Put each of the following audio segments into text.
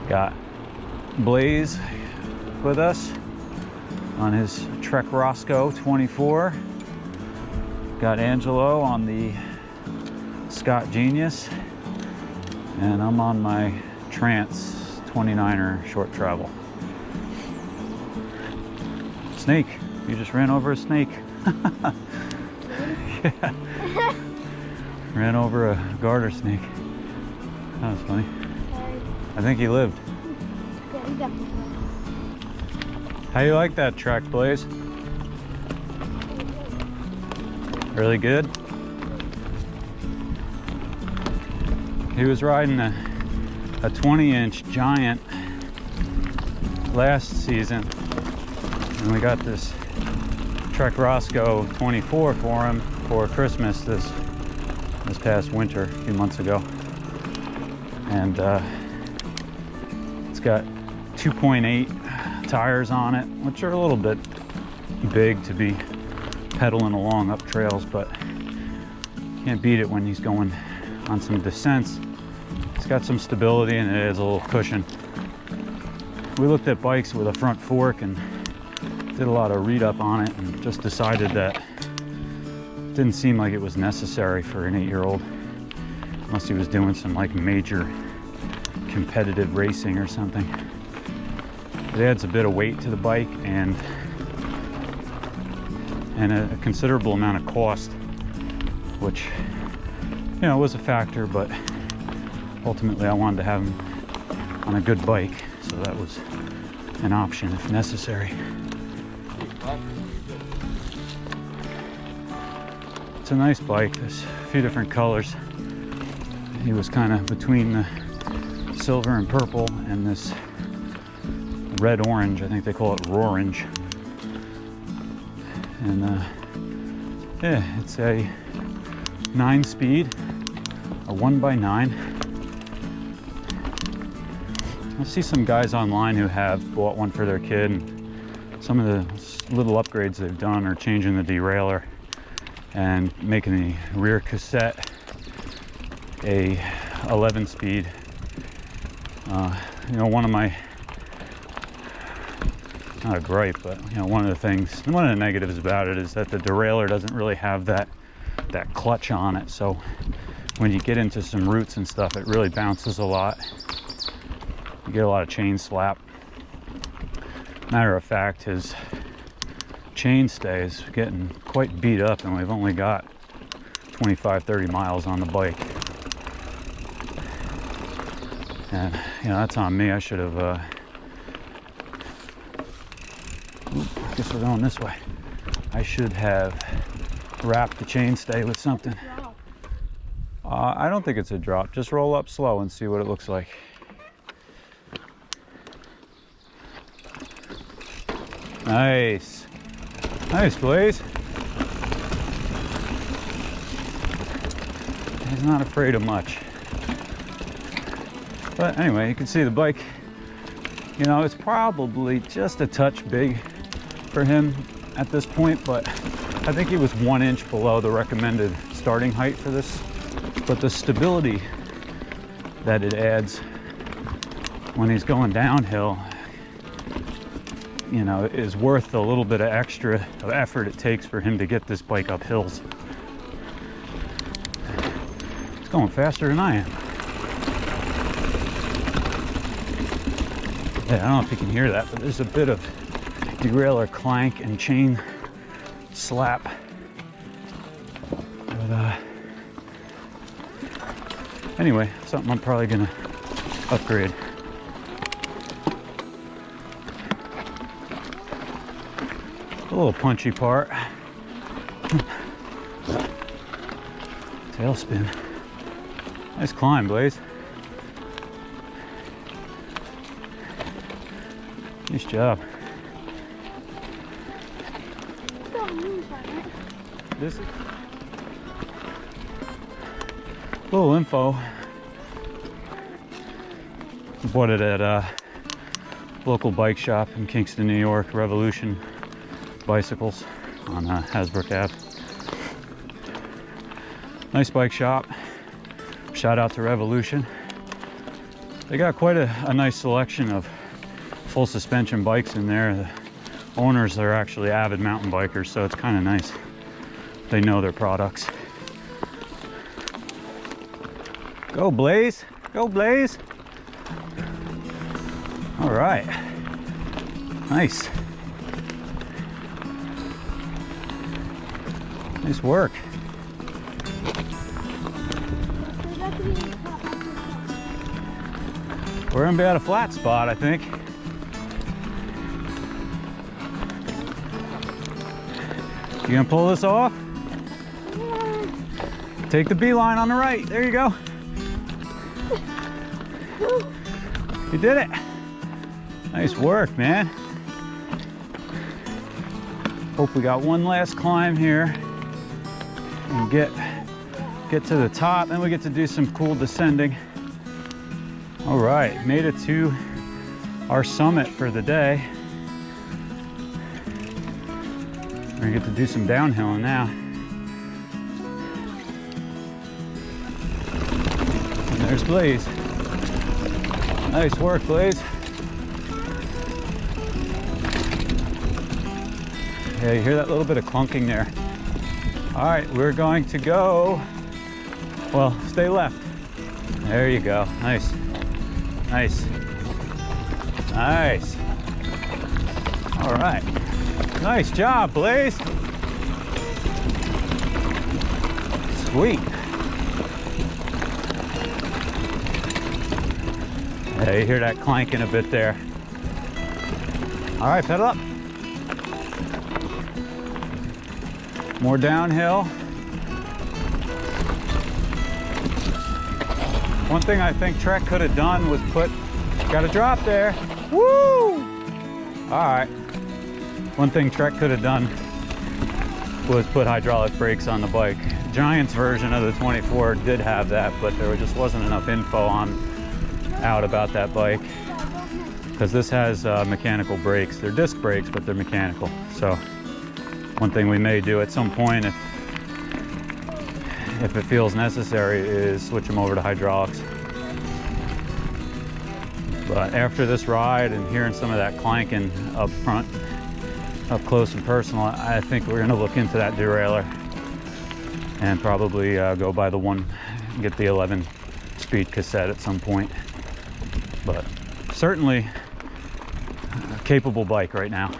Got Blaise with us on his Trek Roscoe 24. Got Angelo on the Scott Genius. And I'm on my Trance 29er short travel. Snake. You just ran over a snake. Yeah. Ran over a garter snake. That was funny. I think he lived. How you like that Trek, Blaise? Really good? He was riding a 20-inch Giant last season, and we got this Trek Roscoe 24 for him for Christmas this past winter, a few months ago. And it's got 2.8 tires on it, which are a little bit big to be pedaling along up trails, but can't beat it when he's going on some descents. It's got some stability and it has a little cushion. We looked at bikes with a front fork and did a lot of read up on it and just decided that it didn't seem like it was necessary for an 8-year-old, unless he was doing some like major competitive racing or something. It adds a bit of weight to the bike and a considerable amount of cost, which, you know, was a factor, but ultimately I wanted to have him on a good bike, so that was an option if necessary. It's a nice bike. There's a few different colors. He was kind of between the silver and purple and this red orange. I think they call it Rorange. And yeah, it's a 9-speed, a 1x9. I see some guys online who have bought one for their kid, and some of the little upgrades they've done are changing the derailleur and making the rear cassette a 11-speed. You know, one of my, not a gripe, but you know, one of the negatives about it is that the derailleur doesn't really have that clutch on it. So when you get into some roots and stuff, it really bounces a lot. You get a lot of chain slap. Matter of fact, his chainstay is getting quite beat up, and we've only got 25-30 miles on the bike. And you know, that's on me. I should have I guess we're going this way. I should have wrapped the chainstay with something. I don't think it's a drop. Just roll up slow and see what it looks like. Nice. Nice, Blaise. He's not afraid of much. But anyway, you can see the bike. You know, it's probably just a touch big for him at this point, but I think he was 1 inch below the recommended starting height for this. But the stability that it adds when he's going downhill, you know, is worth the little bit of extra effort it takes for him to get this bike up hills. It's going faster than I am. Yeah, I don't know if you can hear that, but there's a bit of derailleur clank and chain slap. But anyway, something I'm probably gonna upgrade. A little punchy part. Tail spin. Nice climb, Blaise. Nice job. This is a little info. Bought it at a local bike shop in Kingston, New York, Revolution Bicycles on Hasbrook Ave. Nice bike shop. Shout out to Revolution. They got quite a nice selection of full suspension bikes in there. The owners are actually avid mountain bikers, so it's kind of nice. They know their products. Go Blaise, go Blaise. All right, nice. Nice work. We're gonna be at a flat spot, I think. You gonna pull this off? Yeah. Take the beeline on the right. There you go. You did it. Nice work, man. Hope we got one last climb here and get to the top, then we get to do some cool descending. All right, made it to our summit for the day. We're gonna get to do some downhilling now. And there's Blaise. Nice work, Blaise. Yeah, you hear that little bit of clunking there. All right, we're going to go, well, stay left. There you go, nice. Nice. Nice. All right. Nice job, Blaise. Sweet. Yeah, you hear that clanking a bit there. All right, pedal up. More downhill. One thing I think Trek could have done was got a drop there. Woo! All right. One thing Trek could have done was put hydraulic brakes on the bike. Giant's version of the 24 did have that, but there just wasn't enough info out about that bike, because this has mechanical brakes. They're disc brakes, but they're mechanical. So one thing we may do at some point, if it feels necessary, is switch them over to hydraulics. But after this ride and hearing some of that clanking up front, up close and personal, I think we're gonna look into that derailleur and probably go by the get the 11-speed cassette at some point. But certainly a capable bike right now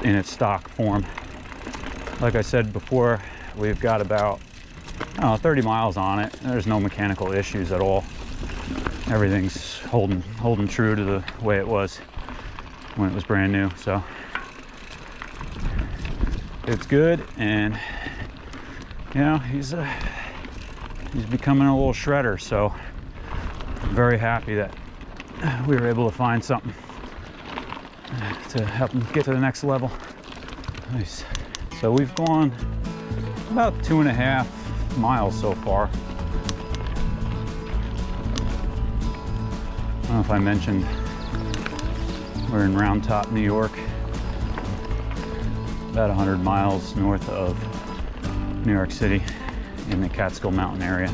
in its stock form. Like I said before, we've got about 30 miles on it. There's no mechanical issues at all. Everything's holding true to the way it was when it was brand new. So it's good, and you know, he's becoming a little shredder. So I'm very happy that we were able to find something to help him get to the next level. Nice. So we've gone about 2.5 miles so far. I don't know if I mentioned we're in Round Top, New York, about 100 miles north of New York City in the Catskill Mountain area.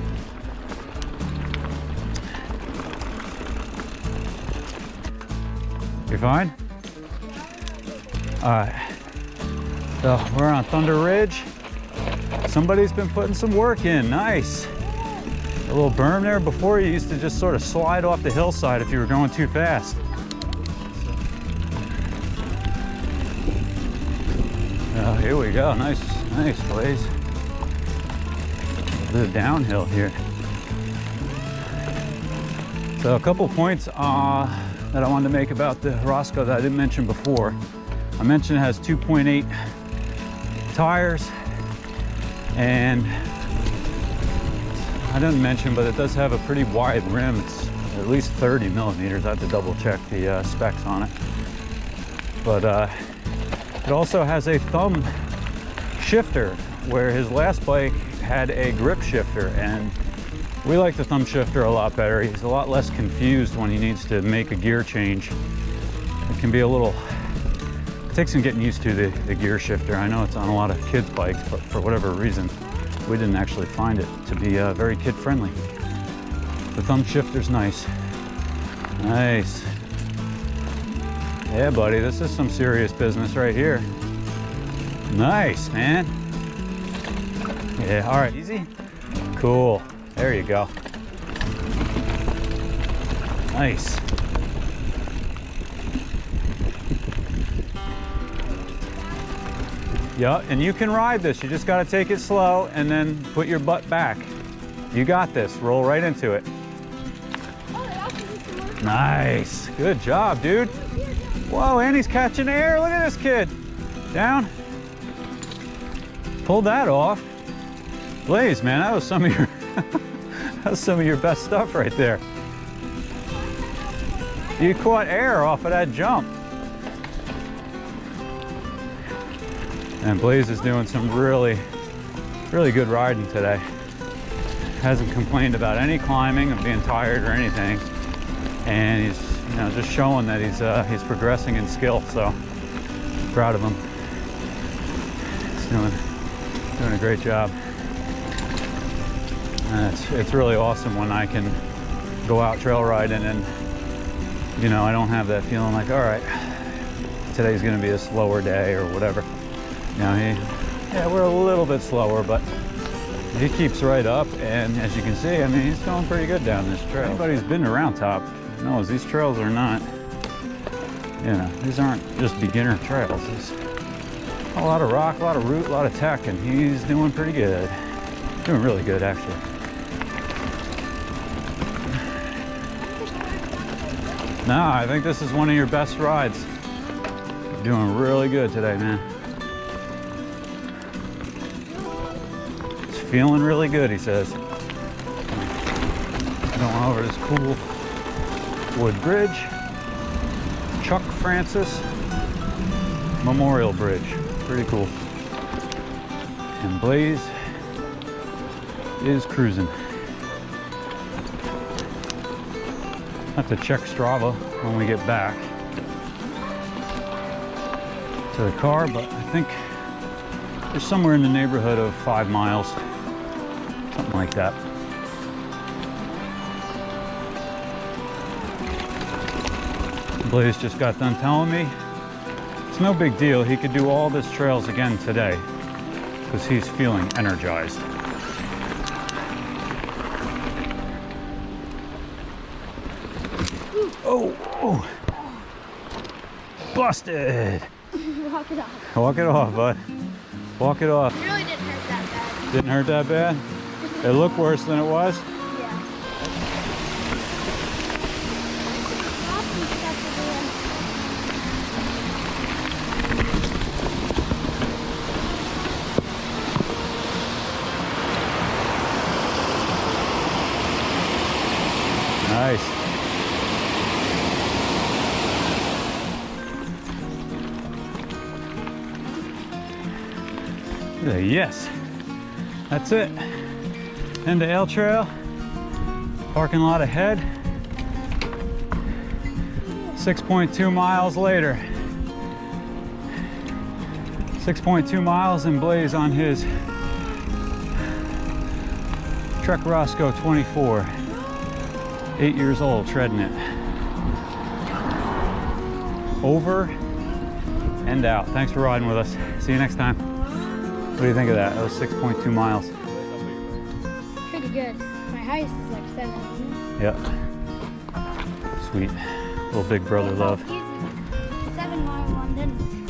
You fine? All right. So we're on Thunder Ridge. Somebody's been putting some work in. Nice. A little berm there. Before, you used to just sort of slide off the hillside if you were going too fast. Oh, here we go. Nice Blaise. A bit of downhill here. So a couple points that I wanted to make about the Roscoe that I didn't mention before. I mentioned it has 2.8 tires, and I didn't mention, but it does have a pretty wide rim. It's at least 30 millimeters. I have to double check the specs on it. But it also has a thumb shifter, where his last bike had a grip shifter, and we like the thumb shifter a lot better. He's a lot less confused when he needs to make a gear change. It can be a little, it takes some getting used to the gear shifter. I know it's on a lot of kids' bikes, but for whatever reason, we didn't actually find it to be very kid-friendly. The thumb shifter's nice. Nice. Yeah, buddy, this is some serious business right here. Nice, man. Yeah, all right, easy. Cool. There you go. Nice. Yeah, and you can ride this. You just got to take it slow and then put your butt back. You got this. Roll right into it. Nice. Good job, dude. Whoa, and he's catching air. Look at this kid. Down. Pull that off. Blaise, man, that was some of your that was some of your best stuff right there. You caught air off of that jump. And Blaise is doing some really good riding today. Hasn't complained about any climbing of being tired or anything. And he's, you know, just showing that he's progressing in skill. So proud of him. He's doing a great job. And it's really awesome when I can go out trail riding and, you know, I don't have that feeling like, all right, today's gonna be a slower day or whatever. You know, yeah, we're a little bit slower, but he keeps right up, and as you can see, I mean, he's going pretty good down this trail. Anybody who's been to Round Top knows these trails are not, you know, these aren't just beginner trails. There's a lot of rock, a lot of root, a lot of tech, and he's doing pretty good. Doing really good, actually. No, I think this is one of your best rides. You're doing really good today, man. It's feeling really good, he says. Going over this cool wood bridge. Chuck Francis Memorial Bridge. Pretty cool. And Blaise is cruising. Have to check Strava when we get back to the car, but I think there's somewhere in the neighborhood of 5 miles, something like that. Blaise just got done telling me it's no big deal. He could do all this trails again today because he's feeling energized. Oh, busted. Walk it off. Walk it off, bud. Walk it off. It really didn't hurt that bad. Didn't hurt that bad? It looked worse than it was? Yeah. Nice. Yes, that's it. End of L Trail. Parking lot ahead. 6.2 miles later. 6.2 miles and Blaise on his Trek Roscoe 24. 8 years old, treading it. Over and out. Thanks for riding with us. See you next time. What do you think of that? That was 6.2 miles. Pretty good. My highest is like 7. Yep. Sweet. Little big brother love. 7 mile one didn't.